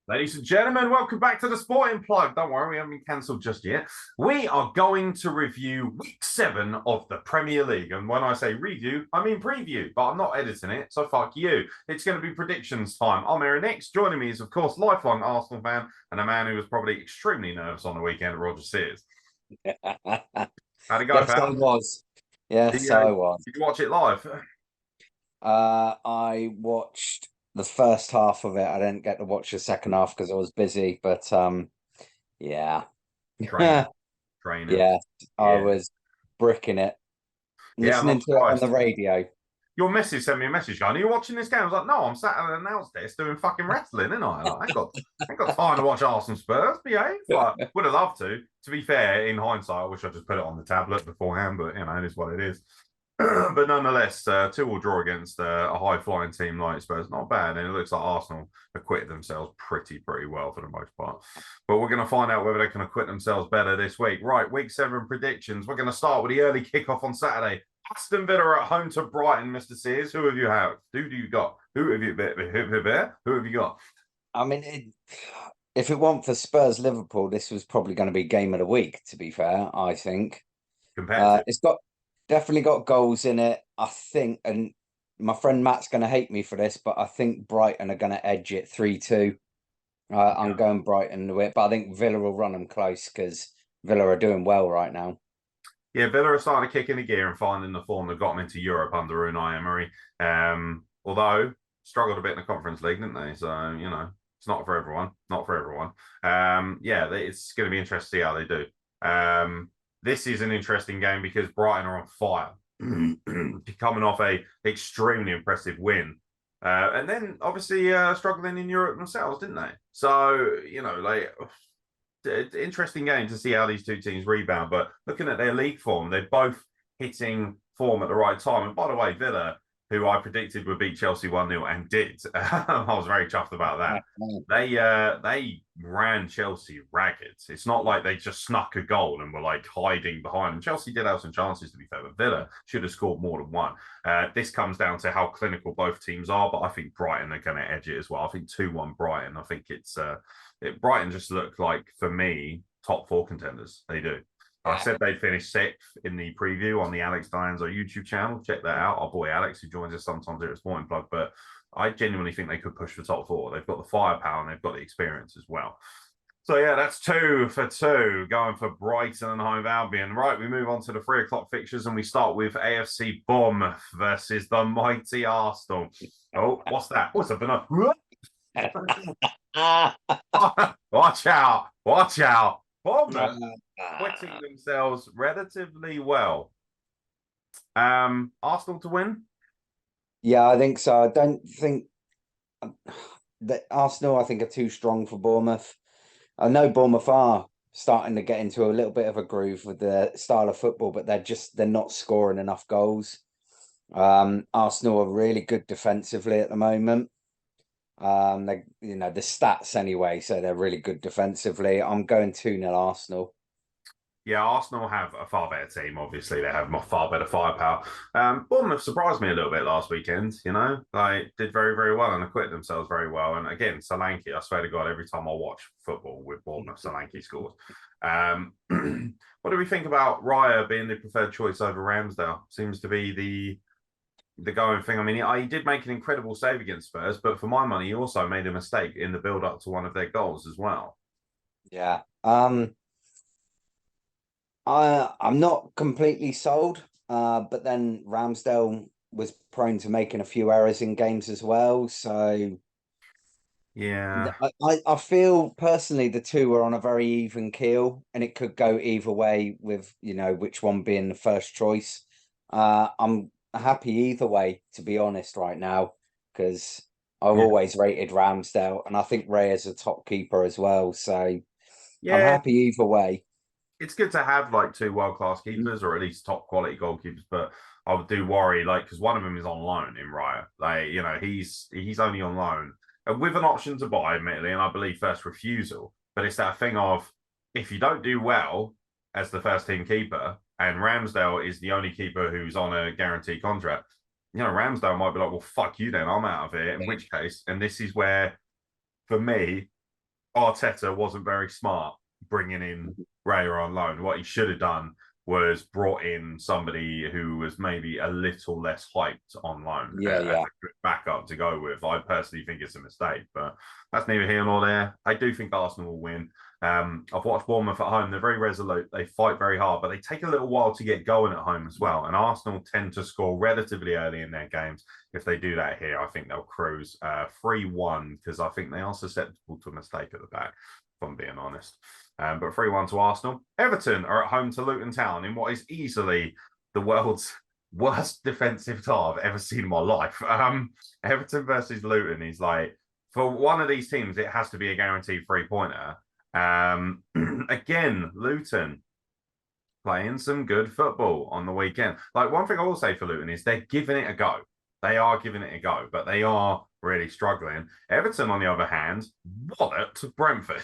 Ladies and gentlemen, welcome back to the Sporting Plug. Don't worry, we haven't been cancelled just yet. We are going to review week 7 of the Premier League. And when I say review, I mean preview, but I'm not editing it, so fuck you. It's going to be predictions time. I'm Aeron. Joining me is, of course, lifelong Arsenal fan and a man who was probably extremely nervous on the weekend, Roger Sears. How'd it go, Yes, pal? I was. Yes, I was. Did you watch it live? I watched the first half of it. I didn't get to watch the second half because I was busy, but yeah. Training. Training. Yeah, I Yeah. was bricking it, Yeah, I'm listening not to it on the surprised. radio. Your missus sent me a message going, "Are you watching this game?" I was like, "No, I'm sat at an announce desk doing fucking wrestling, isn't I? Like, I ain't got time to watch Arsenal Spurs. Behave." Like, would have loved to. To be fair, in hindsight, I wish I just put it on the tablet beforehand, but it is what it is. But nonetheless, 2-2 draw against a high flying team like Spurs, not bad. And it looks like Arsenal acquitted themselves pretty well for the most part. But we're going to find out whether they can acquit themselves better this week. Right, week 7 predictions. We're going to start with the early kickoff on Saturday. Aston Villa at home to Brighton, Mr. Sears. Who have you had? Who do you got? Who have you got? I mean, if it weren't for Spurs Liverpool, this was probably going to be game of the week, to be fair, I think. Competitive. It's definitely got goals in it, I think, and my friend Matt's going to hate me for this, but I think Brighton are going to edge it 3-2. I'm going Brighton to it, but I think Villa will run them close because Villa are doing well right now. Yeah, Villa are starting to kick in the gear and finding the form that got them into Europe under Unai Emery. Although struggled a bit in the Conference League, didn't they? So it's not for everyone. Not for everyone. Yeah, it's going to be interesting to see how they do. This is an interesting game because Brighton are on fire, coming off a extremely impressive win. And then obviously struggling in Europe themselves, didn't they? So, interesting game to see how these two teams rebound. But looking at their league form, they're both hitting form at the right time. And by the way, Villa, who I predicted would beat Chelsea 1-0 and did. I was very chuffed about that. They ran Chelsea ragged. It's not like they just snuck a goal and were like hiding behind them. Chelsea did have some chances, to be fair, but Villa should have scored more than one. This comes down to how clinical both teams are, but I think Brighton are going to edge it as well. I think 2-1 Brighton. I think Brighton just look like, for me, top 4 contenders. They do. I said they'd finish 6th in the preview on the Alex Dianzo YouTube channel. Check that out. Our boy Alex, who joins us sometimes here at Sporting Plug. But I genuinely think they could push for top 4. They've got the firepower and they've got the experience as well. So, yeah, that's 2 for 2 going for Brighton and Hove Albion. Right, we move on to the 3 o'clock fixtures and we start with AFC Bournemouth versus the mighty Arsenal. Oh, what's that? What's up? Watch out. Watch out. Bournemouth quitting themselves relatively well. Arsenal to win? Yeah, I think so. I don't think that Arsenal, I think, are too strong for Bournemouth. I know Bournemouth are starting to get into a little bit of a groove with the style of football, but they're not scoring enough goals. Arsenal are really good defensively at the moment. The stats anyway, so they're really good defensively. I'm going 2-0 Arsenal. Yeah, Arsenal have a far better team. Obviously, they have far better firepower. Bournemouth surprised me a little bit last weekend. They did very, very well and acquitted themselves very well. And again, Solanke, I swear to God, every time I watch football with Bournemouth, Solanke scores. What do we think about Raya being the preferred choice over Ramsdale? Seems to be the going thing. I mean, he did make an incredible save against Spurs, but for my money, he also made a mistake in the build-up to one of their goals as well. Yeah. I'm not completely sold, but then Ramsdale was prone to making a few errors in games as well. So yeah, I feel personally the two are on a very even keel, and it could go either way with which one being the first choice. I'm happy either way, to be honest, right now, because I've always rated Ramsdale, and I think Ray is a top keeper as well. So I'm happy either way. It's good to have like 2 world-class keepers or at least top quality goalkeepers, but I do worry because one of them is on loan in Raya. He's only on loan and with an option to buy, admittedly, and I believe first refusal. But it's that thing of if you don't do well as the first team keeper, and Ramsdale is the only keeper who's on a guaranteed contract, Ramsdale might be like, well, fuck you then, I'm out of here. In which case, and this is where, for me, Arteta wasn't very smart bringing in Raya on loan. What he should have done was brought in somebody who was maybe a little less hyped on loan Yeah, as yeah. a good backup to go with. I personally think it's a mistake, but that's neither here nor there. I do think Arsenal will win. I've watched Bournemouth at home. They're very resolute. They fight very hard, but they take a little while to get going at home as well. And Arsenal tend to score relatively early in their games. If they do that here, I think they'll cruise 3-1 because I think they are susceptible to a mistake at the back, if I'm being honest. But 3-1 to Arsenal. Everton are at home to Luton Town in what is easily the world's worst defensive tie I've ever seen in my life. Everton versus Luton is like, for one of these teams, it has to be a guaranteed 3-pointer. Again, Luton playing some good football on the weekend. Like, one thing I will say for Luton is they're giving it a go. They are giving it a go, but they are really struggling. Everton, on the other hand, walloped Brentford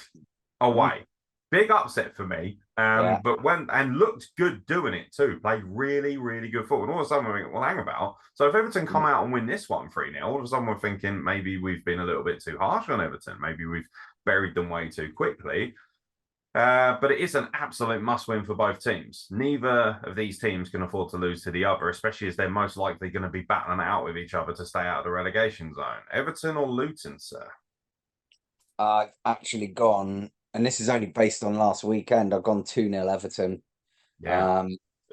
away. Big upset for me. But looked good doing it too. Played really, really good football. And all of a sudden we're thinking, well, hang about. So if Everton come out and win this one 3-0, all of a sudden we're thinking maybe we've been a little bit too harsh on Everton. Maybe we've buried them way too quickly. But it is an absolute must-win for both teams. Neither of these teams can afford to lose to the other, especially as they're most likely going to be battling it out with each other to stay out of the relegation zone. Everton or Luton, sir? I've actually gone, and this is only based on last weekend. I've gone 2-0 Everton. Yeah.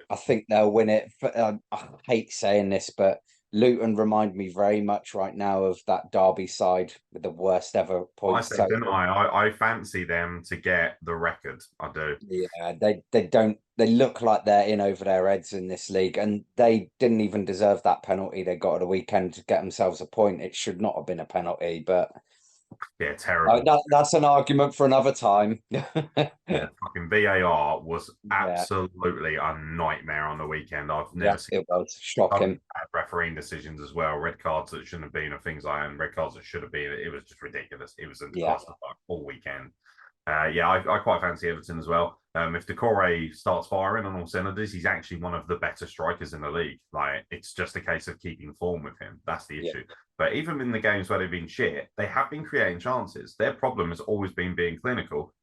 I think they'll win it. I hate saying this, but Luton remind me very much right now of that Derby side with the worst ever I points say, didn't total. I fancy them to get the record. I do. Yeah, they don't. They look like they're in over their heads in this league, and they didn't even deserve that penalty they got at the weekend to get themselves a point. It should not have been a penalty, but Yeah, terrible. that's an argument for another time. Yeah, fucking VAR was Yeah, absolutely a nightmare on the weekend. I've yeah, never seen it was shocking. refereeing decisions as well, red cards that shouldn't have been, and things like that, and red cards that should have been. It was just ridiculous. It was a Yeah, clusterfuck all weekend. I quite fancy Everton as well. If Decore starts firing on all cylinders, he's actually one of the better strikers in the league. Like, it's just a case of keeping form with him. That's the yeah, issue. But even in the games where they've been shit, they have been creating chances. Their problem has always been being clinical.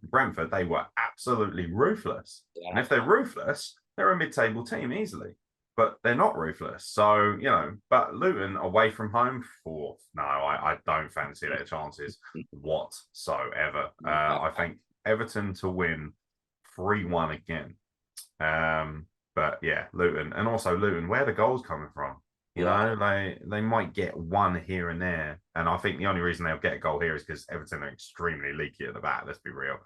Brentford, they were absolutely ruthless. yeah. And if they're ruthless, they're a mid-table team easily. But they're not ruthless. So, but Luton away from home, fourth. No, I don't fancy their chances whatsoever. I think Everton to win 3-1 again. But yeah, Luton. And also Luton, where are the goals coming from? They might get one here and there. And I think the only reason they'll get a goal here is because Everton are extremely leaky at the back, let's be real.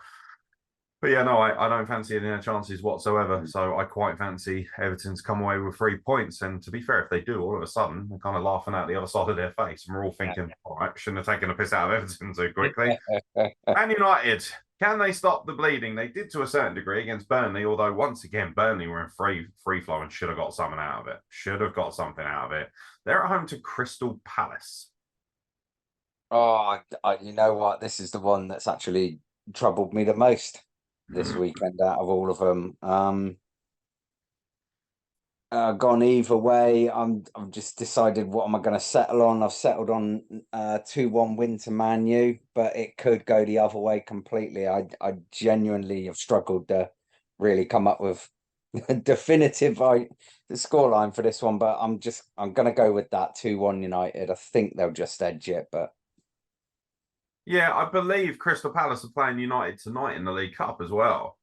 But yeah, no, I don't fancy any chances whatsoever. So I quite fancy Everton to come away with 3 points. And to be fair, if they do, all of a sudden, they're kind of laughing out the other side of their face. And we're all thinking, all right, shouldn't have taken a piss out of Everton too quickly. Man United, can they stop the bleeding? They did to a certain degree against Burnley, although once again, Burnley were in free flow and should have got something out of it. Should have got something out of it. They're at home to Crystal Palace. Oh, you know what? This is the one that's actually troubled me the most this weekend out of all of them. Gone either way. I've just decided what am I going to settle on. I've settled on 2-1 win to Man U, but it could go the other way completely. I genuinely have struggled to really come up with the definitive the scoreline for this one, but I'm going to go with that 2-1 United. I think they'll just edge it, but yeah, I believe Crystal Palace are playing United tonight in the League Cup as well.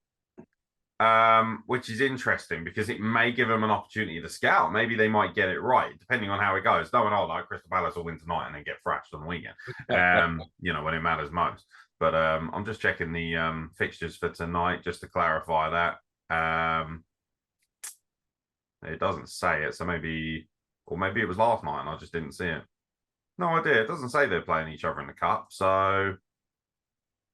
Which is interesting because it may give them an opportunity to scout. Maybe they might get it right, depending on how it goes. No one will like Crystal Palace will win tonight and then get thrashed on the weekend. When it matters most. But I'm just checking the fixtures for tonight just to clarify that. It doesn't say it, so maybe it was last night and I just didn't see it. No idea. It doesn't say they're playing each other in the cup, so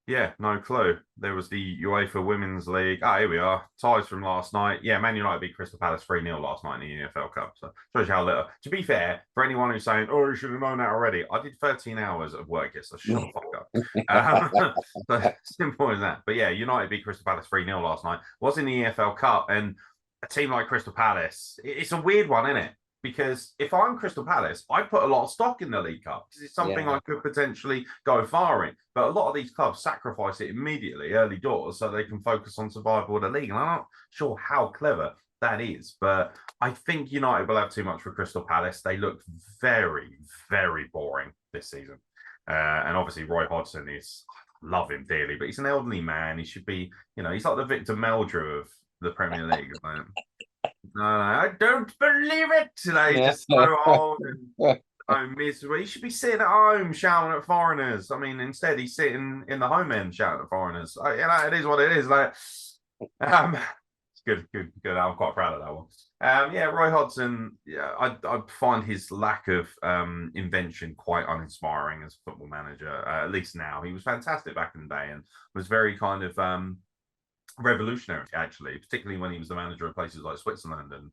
yeah, no clue. There was the UEFA Women's League. Here we are. Ties from last night. Yeah, Man United beat Crystal Palace 3-0 last night in the EFL Cup. So shows you how little. To be fair, for anyone who's saying, oh, you should have known that already, I did 13 hours of work yesterday. So shut the fuck up. So simple as that. But yeah, United beat Crystal Palace 3-0 last night. Was in the EFL Cup. And a team like Crystal Palace, it's a weird one, isn't it? because if I'm Crystal Palace, I put a lot of stock in the League Cup because it's something I could potentially go far in. But a lot of these clubs sacrifice it immediately, early doors, so they can focus on survival of the league. And I'm not sure how clever that is, but I think United will have too much for Crystal Palace. They look very, very boring this season. And obviously, Roy Hodgson is, I love him dearly, but he's an elderly man. He should be, he's like the Victor Meldrew of the Premier League. Like, no, I don't believe it. He's just so old and so miserable. He should be sitting at home shouting at foreigners. I mean, instead he's sitting in the home end shouting at foreigners. It is what it is. Like, it's good. I'm quite proud of that one. Roy Hodgson. Yeah, I find his lack of invention quite uninspiring as a football manager. At least now, he was fantastic back in the day and was very kind of revolutionary, actually, particularly when he was the manager of places like Switzerland and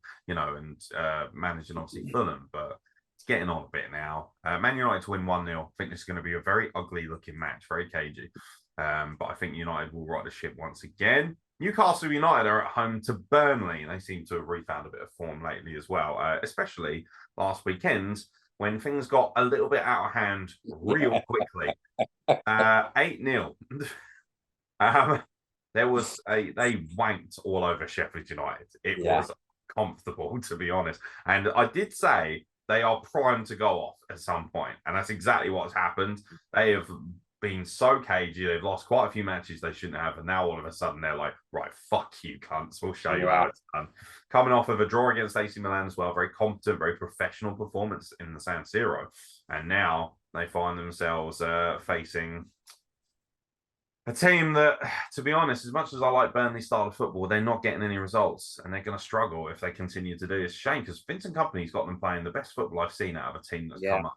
managing obviously Fulham. But it's getting on a bit now. Man United to win 1-0. I think this is going to be a very ugly looking match, very cagey. But I think United will right the ship once again. Newcastle United are at home to Burnley. They seem to have refound a bit of form lately as well, especially last weekend when things got a little bit out of hand real quickly. 8-0. They wanked all over Sheffield United. It was comfortable, to be honest. And I did say they are primed to go off at some point. And that's exactly what's happened. They have been so cagey. They've lost quite a few matches they shouldn't have. And now all of a sudden they're like, right, fuck you, cunts. We'll show you how it's done. Coming off of a draw against AC Milan as well. Very competent, very professional performance in the San Siro. And now they find themselves facing a team that, to be honest, as much as I like Burnley's style of football, they're not getting any results and they're going to struggle if they continue to do this. Shame because Vincent Kompany's got them playing the best football I've seen out of a team that's come up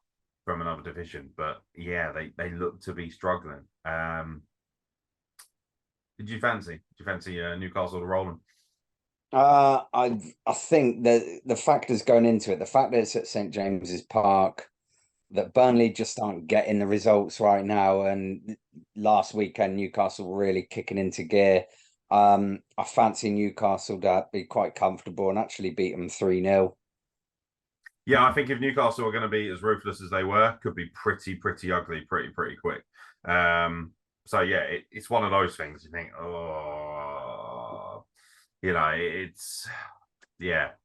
from another division. But they look to be struggling. Did you fancy Newcastle to roll them? I think that the factors going into it, the fact that it's at St James's Park, that Burnley just aren't getting the results right now, and last weekend Newcastle really kicking into gear. I fancy Newcastle to be quite comfortable and actually beat them 3-0. Yeah, I think if Newcastle are going to be as ruthless as they were, could be pretty ugly, pretty quick. It's one of those things. You think,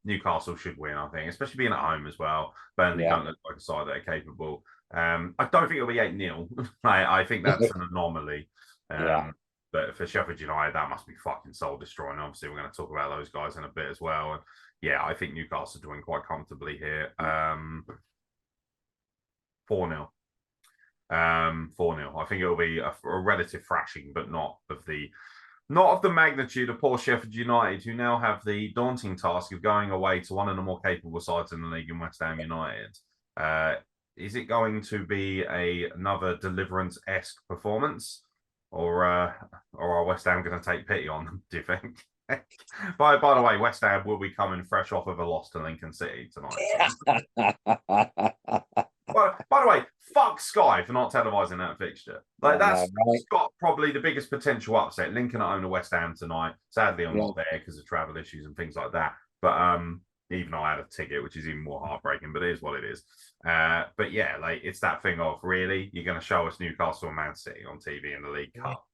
Newcastle should win, I think, especially being at home as well. Burnley don't look like a side that are capable. I don't think it'll be 8-0. I think that's an anomaly. But for Sheffield United, that must be fucking soul destroying. Obviously, we're going to talk about those guys in a bit as well. And I think Newcastle are doing quite comfortably here. 4-0. 4-0. I think it'll be a relative thrashing, but not of the magnitude of poor Sheffield United, who now have the daunting task of going away to one of the more capable sides in the league in West Ham United. Is it going to be another Deliverance-esque performance? Or are West Ham going to take pity on them, do you think? By the way, West Ham will be coming fresh off of a loss to Lincoln City tonight. By the way, fuck Sky for not televising that fixture. That's got probably the biggest potential upset. Lincoln at home to West Ham tonight. Sadly, I'm not there because of travel issues and things like that. But even though I had a ticket, which is even more heartbreaking, but it is what it is. It's that thing of, really, you're going to show us Newcastle and Man City on TV in the League Cup.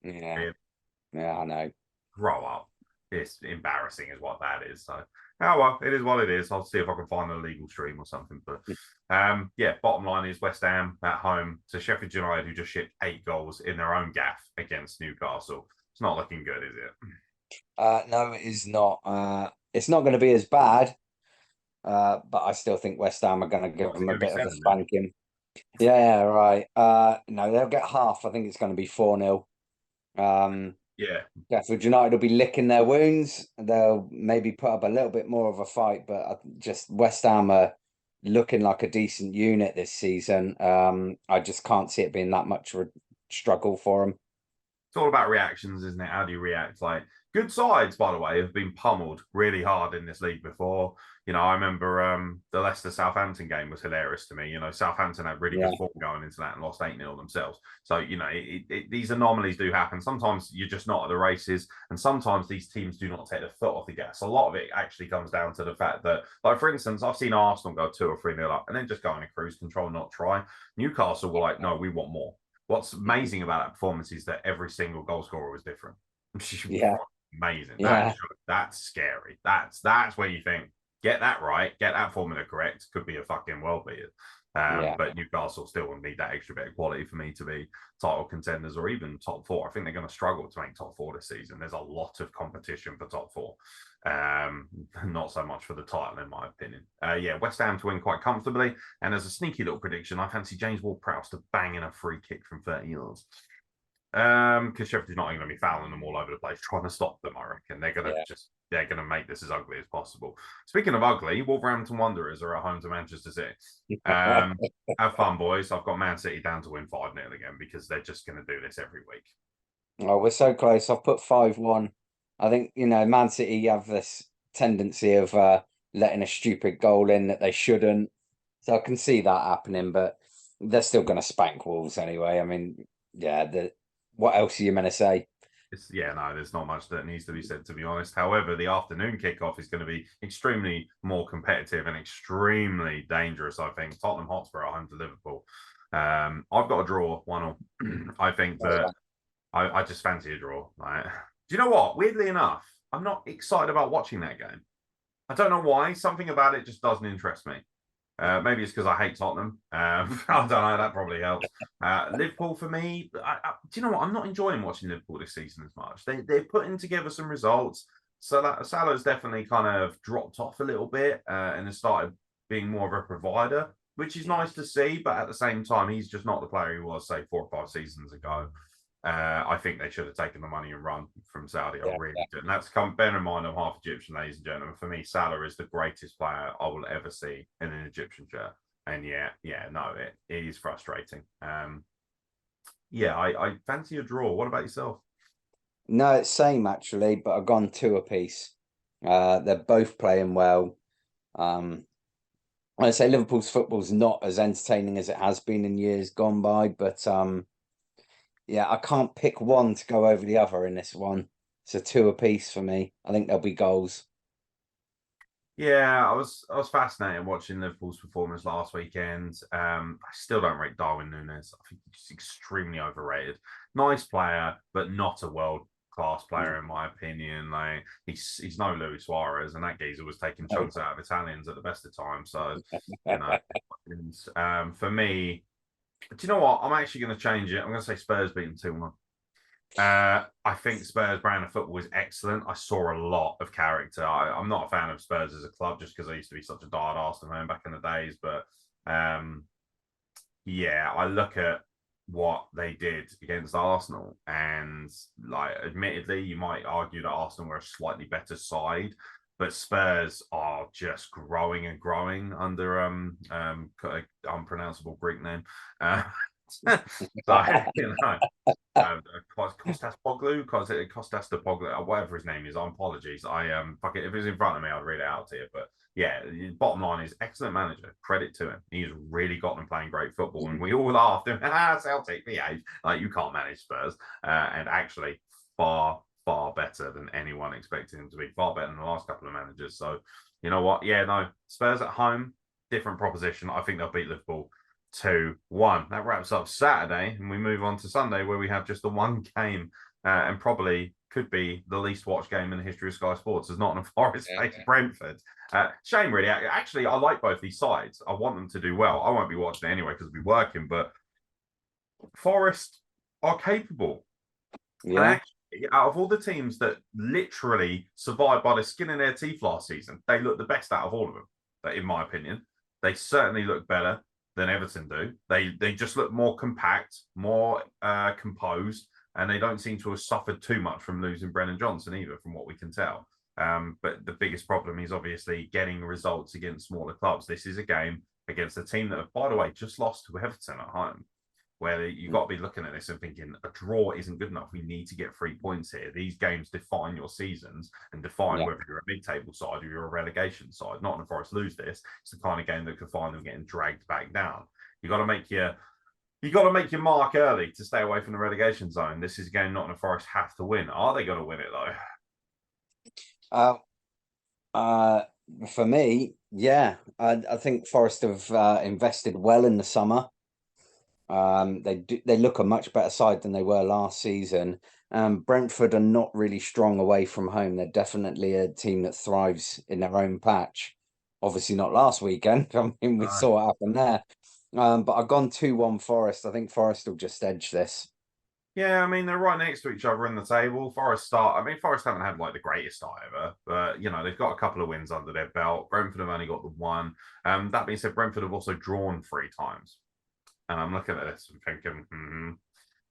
Yeah, really? I know. Grow up. It's embarrassing is what that is. So, it is what it is. I'll see if I can find a legal stream or something. But bottom line is West Ham at home to Sheffield United, who just shipped 8 goals in their own gaff against Newcastle. It's not looking good, is it? No, it is not. It's not going to be as bad, but I still think West Ham are going to give them a bit of a spanking. Yeah, right. No, they'll get half. I think it's going to be 4-0. Sheffield United will be licking their wounds. They'll maybe put up a little bit more of a fight, but just West Ham are looking like a decent unit this season. I just can't see it being that much of a struggle for them. It's all about reactions, isn't it? How do you react? Like, good sides, by the way, have been pummeled really hard in this league before. I remember the Leicester Southampton game was hilarious to me. Southampton had really good form going into that and lost 8-0 themselves. So, these anomalies do happen. Sometimes you're just not at the races, and sometimes these teams do not take their foot off the gas. A lot of it actually comes down to the fact that, like, for instance, I've seen Arsenal go 2 or 3-0 up and then just go in a cruise control, not try. Newcastle were like, no, we want more. What's amazing about that performance is that every single goal scorer was different. Yeah. Amazing. Yeah. That's scary. That's where you think, get that right, get that formula correct, could be a fucking world beater. But Newcastle still will need that extra bit of quality for me to be title contenders or even top 4. I think they're going to struggle to make top 4 this season. There's a lot of competition for top 4. Not so much for the title, in my opinion. West Ham to win quite comfortably. And as a sneaky little prediction, I fancy James Ward-Prowse to bang in a free kick from 30 yards. Because Sheffield's not going to be fouling them all over the place, trying to stop them. I reckon they're going to they're going to make this as ugly as possible. Speaking of ugly, Wolverhampton Wanderers are at home to Manchester City. Have fun, boys. I've got Man City down to win 5-0 again because they're just going to do this every week. Oh, we're so close. I've put 5-1. I think, Man City have this tendency of letting a stupid goal in that they shouldn't. So I can see that happening, but they're still going to spank Wolves anyway. I mean, what else are you going to say? There's not much that needs to be said, to be honest. However, the afternoon kickoff is going to be extremely more competitive and extremely dangerous, I think. Tottenham Hotspur at home to Liverpool. I've got a draw, 1-1. I think that I just fancy a draw. Right? Do you know what? Weirdly enough, I'm not excited about watching that game. I don't know why. Something about it just doesn't interest me. Maybe it's because I hate Tottenham. I don't know. That probably helps. Liverpool for me. Do you know what? I'm not enjoying watching Liverpool this season as much. They're putting together some results. So Salah's definitely kind of dropped off a little bit and has started being more of a provider, which is nice to see. But at the same time, he's just not the player he was, say, 4 or 5 seasons ago. I think they should have taken the money and run from Saudi. I really do. And that's bear in mind, I'm half Egyptian, ladies and gentlemen. For me, Salah is the greatest player I will ever see in an Egyptian shirt. And it is frustrating. I fancy a draw. What about yourself? No, it's same actually, but I've gone 2 apiece. They're both playing well. I'd say Liverpool's football's not as entertaining as it has been in years gone by, but I can't pick one to go over the other in this one. It's a 2 apiece for me. I think there'll be goals. Yeah, I was fascinated watching Liverpool's performance last weekend. I still don't rate Darwin Núñez. I think he's extremely overrated. Nice player, but not a world-class player in my opinion. Like he's no Luis Suarez, and that geezer was taking chunks out of Italians at the best of times. So for me. Do you know what? I'm actually going to change it. I'm going to say Spurs beating 2-1. I think Spurs' brand of football is excellent. I saw a lot of character. I'm not a fan of Spurs as a club just because I used to be such a diehard Arsenal fan back in the days. But I look at what they did against Arsenal, and admittedly, you might argue that Arsenal were a slightly better side. But Spurs are just growing and growing under unpronounceable Greek name. Kostas Poglu, whatever his name is. Apologies. If it's in front of me, I'd read it out to you. But bottom line is excellent manager. Credit to him. He's really got them playing great football, and we all laughed. Celtic, behave. Like you can't manage Spurs, and actually far better than anyone expected him to be. Far better than the last couple of managers. So, you know what? Spurs at home, different proposition. I think they'll beat Liverpool 2-1. That wraps up Saturday, and we move on to Sunday, where we have just the one game, and probably could be the least watched game in the history of Sky Sports, as Nottingham Forest face Brentford. Shame, really. Actually, I like both these sides. I want them to do well. I won't be watching it anyway because I'll be working, but Forest are capable. Yeah. Out of all the teams that literally survived by the skin in their teeth last season, they look the best out of all of them. But in my opinion, they certainly look better than Everton do. They just look more compact, more composed, and they don't seem to have suffered too much from losing Brennan Johnson either, from what we can tell. But the biggest problem is obviously getting results against smaller clubs. This is a game against a team that, by the way, just lost to Everton at home. where you've got to be looking at this and thinking a draw isn't good enough. We need to get 3 points here. These games define your seasons and define Yeah. whether you're a mid-table side or you're a relegation side. Not in Forest lose this. It's the kind of game that could find them getting dragged back down. You got to make your mark early to stay away from the relegation zone. This is a game Nottingham Forest have to win. Are they going to win it though? For me, yeah, I think Forest have invested well in the summer. They look a much better side than they were last season. Brentford are not really strong away from home. They're definitely a team that thrives in their own patch. Obviously not last weekend. I mean, we saw what happened there. But I've gone 2-1 Forest. I think Forest will just edge this. Yeah, I mean, they're right next to each other in the table. Forest haven't had like the greatest start ever, but they've got a couple of wins under their belt. Brentford have only got the one. That being said, Brentford have also drawn 3 times. And I'm looking at this and thinking,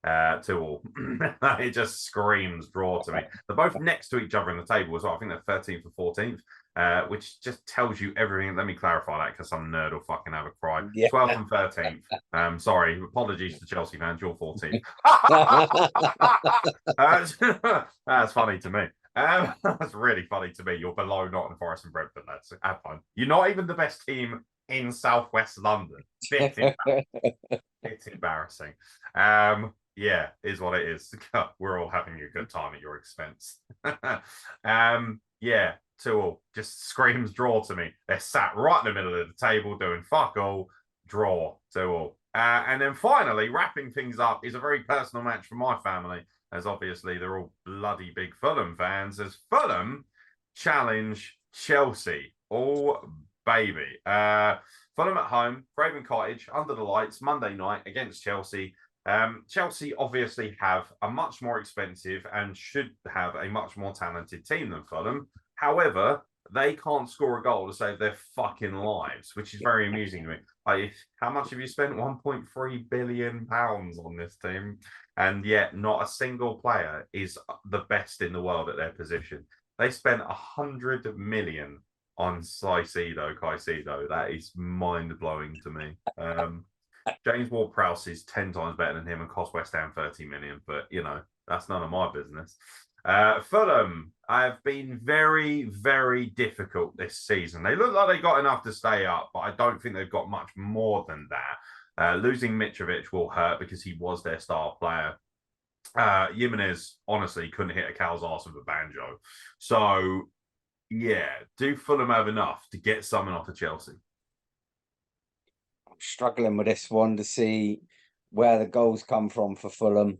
2-2. It just screams draw to me. They're both next to each other in the table as well. I think they're 13th or 14th, which just tells you everything. Let me clarify that because some nerd will fucking have a cry. Yeah. 12th and 13th. Sorry, apologies to Chelsea fans. You're 14th. That's funny to me. That's really funny to me. You're below Nottingham Forest and Brentford. That's have fun. You're not even the best team in Southwest London. It's embarrassing. Yeah, is what it is. We're all having a good time at your expense. Yeah, 2-2. Just screams draw to me. They're sat right in the middle of the table doing fuck all. Draw 2-2. And then finally, wrapping things up is a very personal match for my family, as obviously they're all bloody big Fulham fans, as Fulham challenge Chelsea. Oh, baby. Fulham at home, Craven Cottage, under the lights, Monday night against Chelsea. Chelsea obviously have a much more expensive and should have a much more talented team than Fulham. However, they can't score a goal to save their fucking lives, which is very amusing to me. Like, how much have you spent? 1.3 billion pounds on this team, and yet not a single player is the best in the world at their position. They spent 100 million on Caicedo. That is mind blowing to me. James Ward-Prowse is 10 times better than him and cost West Ham 30 million, but that's none of my business. Fulham have been very, very difficult this season. They look like they got enough to stay up, but I don't think they've got much more than that. Losing Mitrovic will hurt because he was their star player. Jimenez honestly couldn't hit a cow's arse with a banjo. So, yeah, do Fulham have enough to get something off of Chelsea? I'm struggling with this one to see where the goals come from for Fulham.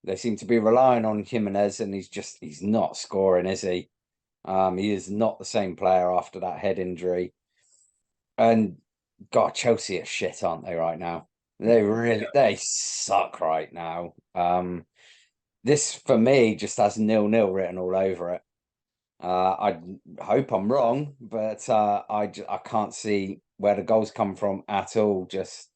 They seem to be relying on Jimenez, and he's not scoring, is he? He is not the same player after that head injury. And God, Chelsea are shit, aren't they, right now? They suck right now. This for me just has 0-0 written all over it. I hope I'm wrong, but I can't see where the goals come from at all. Just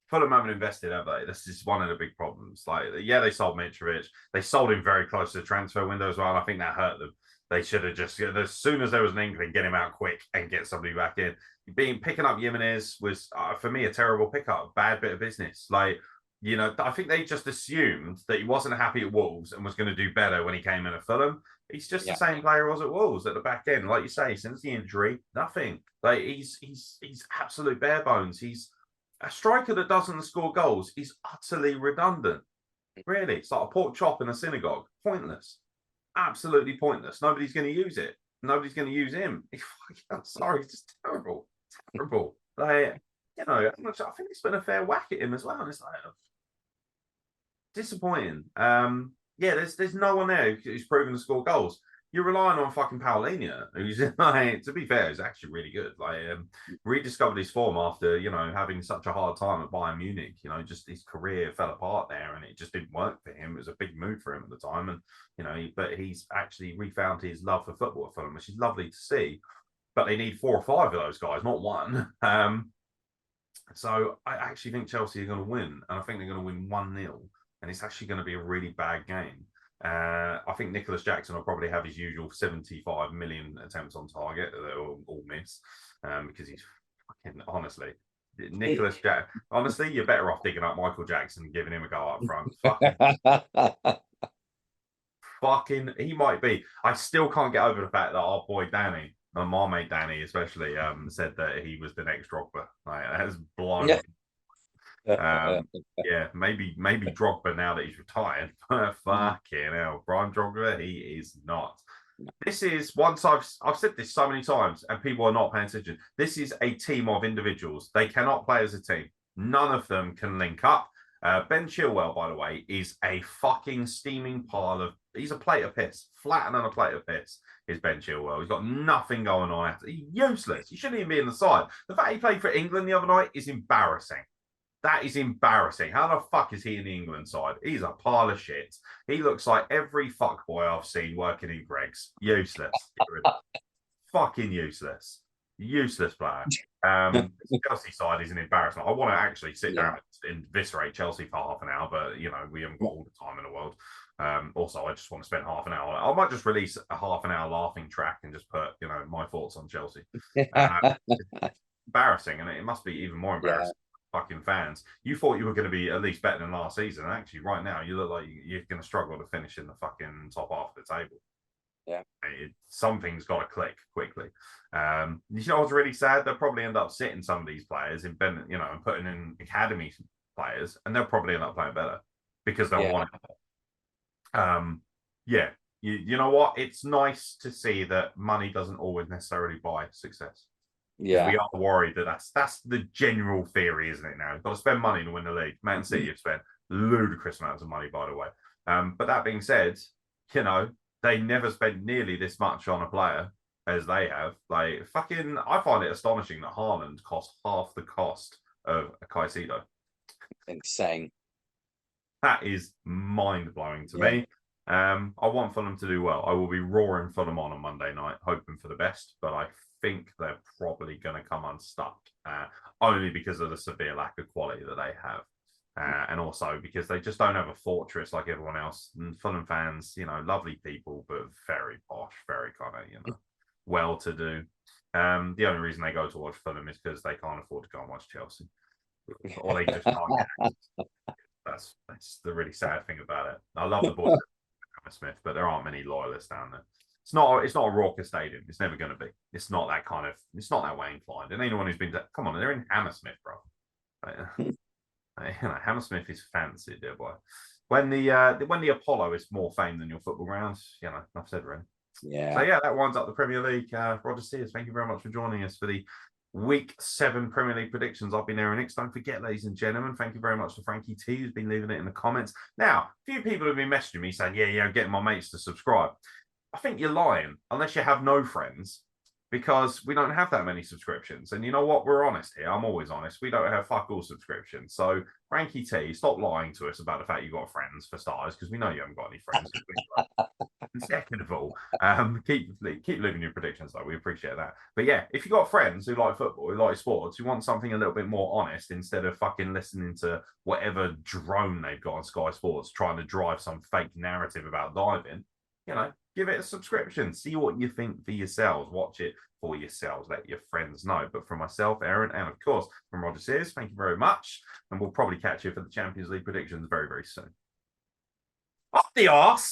Fulham haven't invested, have they? This is one of the big problems. Like, yeah, they sold Mitrovic. They sold him very close to the transfer window as well, and I think that hurt them. They should have just, as soon as there was an inkling, get him out quick and get somebody back in. Picking up Jimenez was, for me, a terrible pickup. Bad bit of business. Like, I think they just assumed that he wasn't happy at Wolves and was going to do better when he came in at Fulham. He's just the same player he was at Wolves at the back end. Like you say, since the injury, nothing. Like, he's absolute bare bones. He's a striker that doesn't score goals is utterly redundant. Really, it's like a pork chop in a synagogue. Pointless. Absolutely pointless. Nobody's going to use it. Nobody's going to use him. I'm sorry, it's just terrible. Terrible. Like, I think they spent a fair whack at him as well. And it's like disappointing. There's no one there who's proven to score goals. You're relying on fucking Paulinho, who's like, to be fair, is actually really good. Like, rediscovered his form after having such a hard time at Bayern Munich. Just his career fell apart there, and it just didn't work for him. It was a big move for him at the time, and but he's actually refound his love for football at Fulham, which is lovely to see. But they need 4 or 5 of those guys, not one. So I actually think Chelsea are going to win, and I think they're going to win 1-0, and it's actually going to be a really bad game. I think Nicholas Jackson will probably have his usual 75 million attempts on target that they'll all miss because he's honestly. Nicholas Jack. Honestly, you're better off digging up Michael Jackson and giving him a go up front. Fucking, he might be. I still can't get over the fact that our boy Danny, my mate Danny especially, said that he was the next Drogba. Like, that has blown. Yeah, maybe Drogba now that he's retired. Fucking hell, Brian Drogba, he is not. This is once I've said this so many times, and people are not paying attention. This is a team of individuals. They cannot play as a team. None of them can link up. Ben Chilwell, by the way, is a fucking steaming pile of. He's a plate of piss, flatter than a plate of piss. Is Ben Chilwell? He's got nothing going on. He's useless. He shouldn't even be in the side. The fact he played for England the other night is embarrassing. That is embarrassing. How the fuck is he in the England side? He's a pile of shit. He looks like every fuckboy I've seen working in Greg's. Useless. Fucking useless. Useless player. Chelsea side is an embarrassment. I want to actually sit down and eviscerate Chelsea for half an hour, but you know, we haven't got all the time in the world. Also, I just want to spend half an hour. I might just release a half an hour laughing track and just put, you know, my thoughts on Chelsea. Embarrassing, and it must be even more embarrassing. Fucking fans, you thought you were going to be at least better than last season, and actually right now you look like you're going to struggle to finish in the fucking top half of the table. Something's got to click quickly. You know what's really sad? They'll probably end up sitting some of these players in you know, and putting in academy players, and they'll probably end up playing better because they'll want it. You know what, it's nice to see that money doesn't always necessarily buy success. We are worried that that's the general theory, isn't it? Now you've got to spend money to win the league. Man City have spent ludicrous amounts of money, by the way. But that being said, you know, they never spent nearly this much on a player as they have. Like, fucking, I find it astonishing that Haaland cost half the cost of a Caicedo. Insane. That is mind-blowing to me. I want Fulham to do well. I will be roaring Fulham on Monday night, hoping for the best, but I think they're probably going to come unstuck, only because of the severe lack of quality that they have. And also because they just don't have a fortress like everyone else. And Fulham fans, you know, lovely people, but very posh, very kind of, you know, well-to-do. The only reason they go to watch Fulham is because they can't afford to go and watch Chelsea. Or they just can't. That's the really sad thing about it. I love the boys at Smith, but there aren't many loyalists down there. It's not a raucous stadium. It's never going to be. It's not that kind of. It's not that way inclined. And anyone who's been to, come on, they're in Hammersmith, bro. You know, Hammersmith is fancy, dear boy. When the Apollo is more famed than your football grounds, you know, I've said really. Yeah. So yeah, that winds up the Premier League. Roger Sears, thank you very much for joining us for the Week 7 Premier League predictions. I've been Aeron. Don't forget, ladies and gentlemen, thank you very much to Frankie T, who's been leaving it in the comments. Now, a few people have been messaging me saying, yeah, getting my mates to subscribe. I think you're lying, unless you have no friends, because we don't have that many subscriptions. And you know what? We're honest here. I'm always honest. We don't have fuck all subscriptions. So, Frankie T, stop lying to us about the fact you've got friends, for starters, because we know you haven't got any friends. And second of all, keep leaving your predictions, though. We appreciate that. But yeah, if you've got friends who like football, who like sports, who want something a little bit more honest instead of fucking listening to whatever drone they've got on Sky Sports trying to drive some fake narrative about diving, you know, give it a subscription. See what you think for yourselves. Watch it for yourselves. Let your friends know. But from myself, Aeron, and of course from Roger Sears, thank you very much. And we'll probably catch you for the Champions League predictions very, very soon. Up the arse!